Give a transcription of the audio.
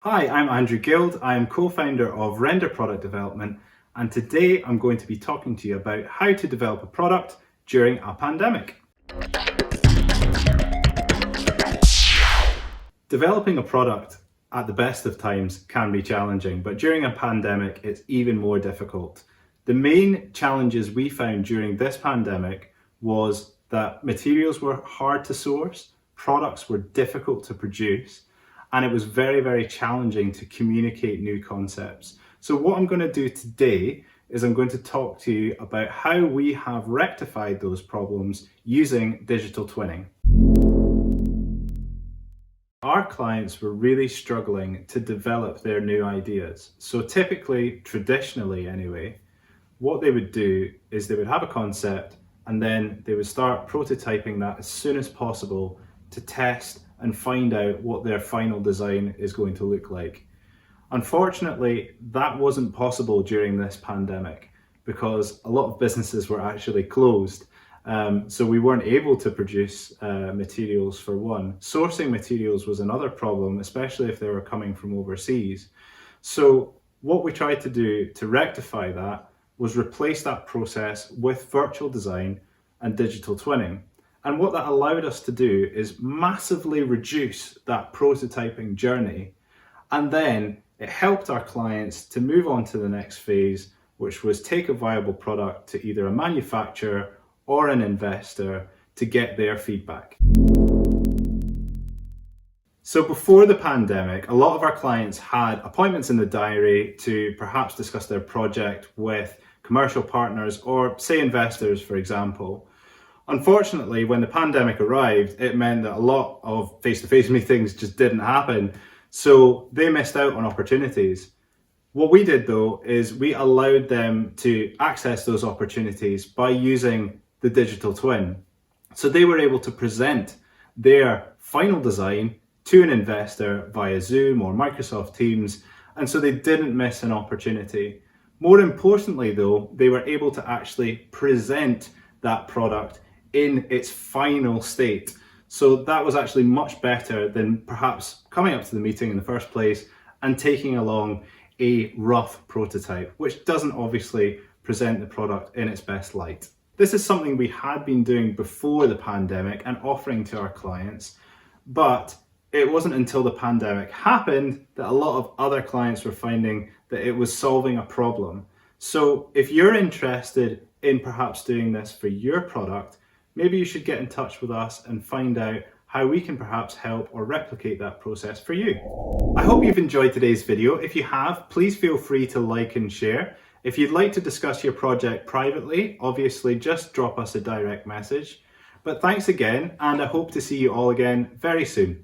Hi, I'm Andrew Guild. I am co-founder of Render Product Development, and today I'm going to be talking to you about how to develop a product during a pandemic. Developing a product at the best of times can be challenging, but during a pandemic it's even more difficult. The main challenges we found during this pandemic was that materials were hard to source, products were difficult to produce, and it was very, very challenging to communicate new concepts. So what I'm going to do today is I'm going to talk to you about how we have rectified those problems using digital twinning. Our clients were really struggling to develop their new ideas. So typically, traditionally anyway, what they would do is they would have a concept and then they would start prototyping that as soon as possible to test and find out what their final design is going to look like. Unfortunately, that wasn't possible during this pandemic because a lot of businesses were actually closed. So we weren't able to produce materials for one. Sourcing materials was another problem, especially if they were coming from overseas. So what we tried to do to rectify that was replace that process with virtual design and digital twinning. And what that allowed us to do is massively reduce that prototyping journey. And then it helped our clients to move on to the next phase, which was take a viable product to either a manufacturer or an investor to get their feedback. So before the pandemic, a lot of our clients had appointments in the diary to perhaps discuss their project with commercial partners or say investors, for example. Unfortunately, when the pandemic arrived, it meant that a lot of face-to-face meetings just didn't happen. So they missed out on opportunities. What we did though, is we allowed them to access those opportunities by using the digital twin. So they were able to present their final design to an investor via Zoom or Microsoft Teams. And so they didn't miss an opportunity. More importantly though, they were able to actually present that product in its final state. So that was actually much better than perhaps coming up to the meeting in the first place and taking along a rough prototype, which doesn't obviously present the product in its best light. This is something we had been doing before the pandemic and offering to our clients, but it wasn't until the pandemic happened that a lot of other clients were finding that it was solving a problem. So if you're interested in perhaps doing this for your product, maybe you should get in touch with us and find out how we can perhaps help or replicate that process for you. I hope you've enjoyed today's video. If you have, please feel free to like and share. If you'd like to discuss your project privately, obviously just drop us a direct message. But thanks again, and I hope to see you all again very soon.